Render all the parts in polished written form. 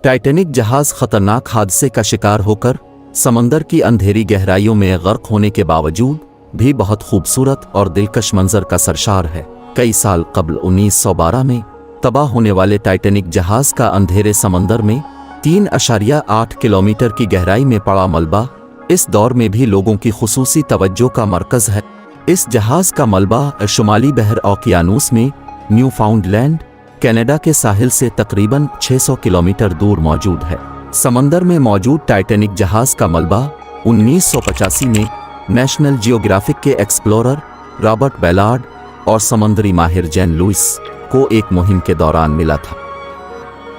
Titanic जहाज खतरनाक हादसे का शिकार होकर समंदर की अंधेरी गहराइयों में गर्क होने के बावजूद भी बहुत खूबसूरत और दिलकश मंजर का सरशार है। कई साल कबल 1912 में तबाह होने वाले टाइटैनिक जहाज का अंधेरे समंदर में 3.8 किलोमीटर की गहराई में पड़ा मलबा इस दौर में भी लोगों की खुसूसी तवज्जो का मरकज है। इस जहाज का मलबा शुमाली बहर ओकियानूस में न्यूफाउंडलैंड कनाडा के साहिल से तकरीबन 600 किलोमीटर दूर मौजूद है। समंदर में मौजूद टाइटैनिक जहाज का मलबा 1985 में नेशनल जियोग्राफिक के एक्सप्लोरर रॉबर्ट बेलार्ड और समुद्री माहिर जैन लुइस को एक मुहिम के दौरान मिला था।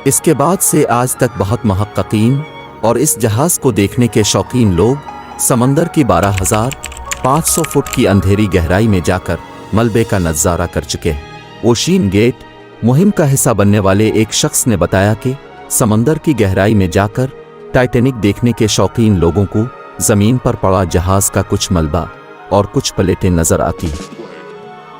इसके बाद से आज तक बहुत मुहक्किकीन और इस जहाज को देखने के शौकीन लोग समंदर की 12,500 फुट की अंधेरी गहराई में जाकर मलबे का नज़ारा कर चुके हैं। ओशियन गेट मुहिम का हिस्सा बनने वाले एक शख्स ने बताया कि समंदर की गहराई में जाकर टाइटैनिक देखने के शौकीन लोगों को जमीन पर पड़ा जहाज का कुछ मलबा और कुछ प्लेटें नजर आती हैं।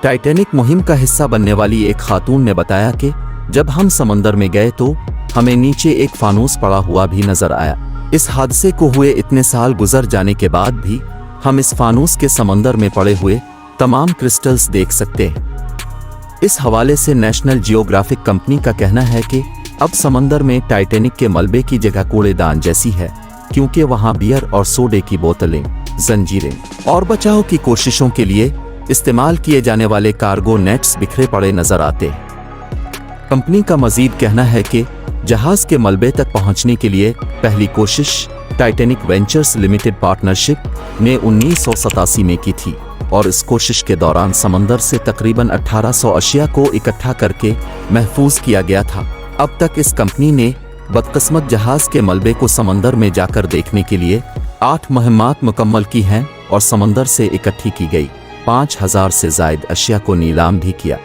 टाइटैनिक मुहिम का हिस्सा बनने वाली एक खातून ने बताया कि जब हम समंदर में गए तो हमें नीचे एक फानूस पड़ा हुआ भी नजर आया। इस हादसे को हुए इतने साल गुजर जाने के बाद भी हम इस फानूस के समंदर में पड़े हुए तमाम क्रिस्टल्स देख सकते हैं। इस हवाले से नेशनल जियोग्राफिक कंपनी का कहना है कि अब समंदर में टाइटैनिक के मलबे की जगह कूड़ेदान जैसी है, क्योंकि वहां बियर और सोडे की बोतलें, जंजीरें और बचाव की कोशिशों के लिए इस्तेमाल किए जाने वाले कार्गो नेट्स बिखरे पड़े नजर आते हैं। कंपनी का मजीद कहना है कि जहाज के मलबे तक पहुंचने के लिए पहली कोशिश टाइटैनिक वेंचर्स लिमिटेड पार्टनरशिप ने 1987 में की थी और इस कोशिश के दौरान समंदर से तकरीबन 1800 अशिया को इकट्ठा करके महफूज किया गया था। अब तक इस कंपनी ने बदकिस्मत जहाज के मलबे को समंदर में जाकर देखने के लिए 8 मुहिम्मात मुकम्मल की हैं और समंदर से इकट्ठी की गई 5000 से ज़ायद अशिया को नीलाम भी किया।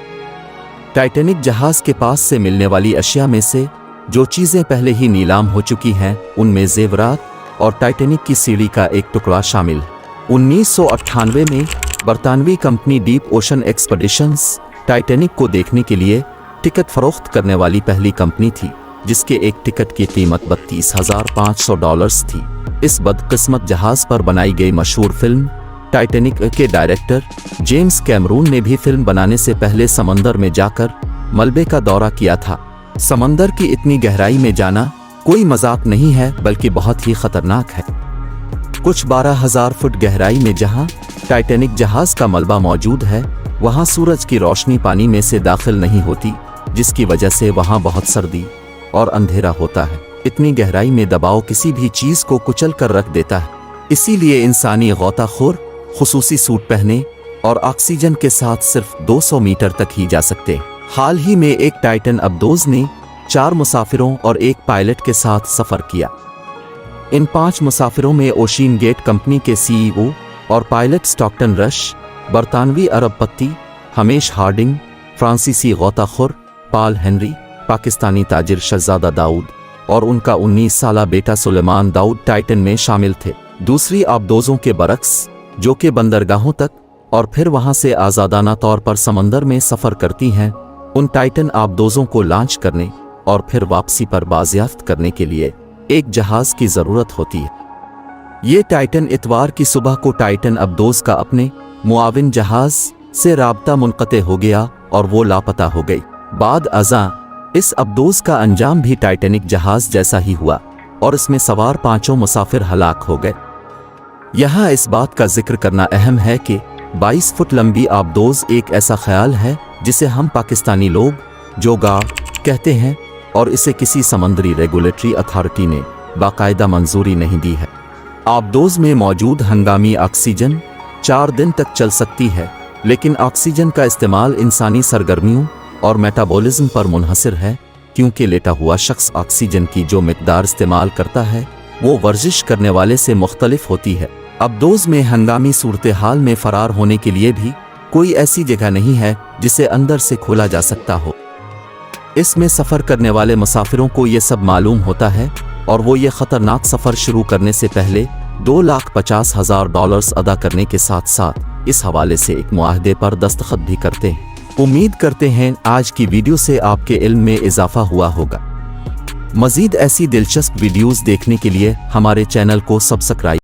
टाइटैनिक जहाज के पास से मिलने वाली अशिया में से जो चीज़ें पहले ही नीलाम हो चुकी हैं उनमें जेवरात और टाइटैनिक की सीढ़ी का एक टुकड़ा शामिल है। 1998 में बरतानवी company deep ocean expeditions Titanic को देखने के लिए टिकट फरोख्त करने वाली पहली कंपनी थी, जिसके एक टिकट की कीमत $32,500 थी। इस बदकिस्मत जहाज पर बनाई गई मशहूर फिल्म टाइटैनिक के डायरेक्टर जेम्स कैमरून ने भी फिल्म बनाने से पहले समंदर में जाकर मलबे का दौरा किया था। समंदर की इतनी गहराई में जाना कोई मजाक नहीं है, बल्कि बहुत ही खतरनाक है। कुछ 12,000 फुट गहराई में जहां टाइटैनिक जहाज का मलबा मौजूद है, वहां सूरज की रोशनी पानी में से दाखिल नहीं होती, जिसकी वजह से वहां बहुत सर्दी और अंधेरा होता है। इतनी गहराई में दबाव किसी भी चीज को कुचल कर रख देता है। इसीलिए इंसानी गौताखोर खुसूसी सूट पहने और ऑक्सीजन के साथ सिर्फ 200 मीटर तक ही जा सकते। हाल ही में एक टाइटन अब्दोज ने 4 मुसाफिरों और एक पायलट के साथ सफर किया। इन 5 मुसाफिरों में ओशियन गेट कंपनी के CEO और पायलट स्टॉकटन रश, बरतानवी अरबपति हमेश हार्डिंग, फ्रांसीसी गौताखोर पाल हेनरी, पाकिस्तानी ताजिर शहजादा दाऊद और उनका 19 साला बेटा सुलेमान दाऊद टाइटन में शामिल थे। दूसरी आबदोजों के बरक्स, जो कि बंदरगाहों तक और फिर वहां से आज़ादाना तौर पर समंदर में सफ़र करती हैं, उन टाइटन आबदोजों को लॉन्च करने और फिर वापसी पर बाजियाफ्त करने के लिए एक जहाज की ज़रूरत होती है। ये टाइटन इतवार की सुबह को टाइटन अब्दोज का अपने मुआविन जहाज से राब्ता मुनक़ते हो गया और वो लापता हो गई। बाद अज़ां इस अब्दोज का अंजाम भी टाइटैनिक जहाज जैसा ही हुआ और इसमें सवार 5 मुसाफिर हलाक हो गए। यहाँ इस बात का जिक्र करना अहम है कि 22 फुट लंबी आबदोज एक ऐसा ख्याल है जिसे हम पाकिस्तानी लोग जोगा कहते हैं और इसे किसी समंदरी रेगुलेटरी अथॉरिटी ने बाकायदा मंजूरी नहीं दी है। आबदोज में मौजूद हंगामी ऑक्सीजन 4 दिन तक चल सकती है, लेकिन ऑक्सीजन का इस्तेमाल इंसानी सरगर्मियों और मेटाबॉलिज्म पर मुनहसर है, क्योंकि लेटा हुआ शख्स ऑक्सीजन की जो मिकदार इस्तेमाल करता है वो वर्जिश करने वाले से मुख्तलिफ होती है। अब्दोज में हंगामी सूरत हाल में फरार होने के लिए भी कोई ऐसी जगह नहीं है जिसे अंदर से खोला जा सकता हो। इसमें सफ़र करने वाले मुसाफिरों को ये सब मालूम होता है और वो ये ख़तरनाक सफ़र शुरू करने से पहले $2,50,000 अदा करने के साथ साथ इस हवाले से एक मुआहदे पर दस्तखत भी करते हैं। उम्मीद करते हैं आज की वीडियो से आपके इल्म में इजाफा हुआ होगा। मज़ीद ऐसी दिलचस्प वीडियोस देखने के लिए हमारे चैनल को सब्सक्राइब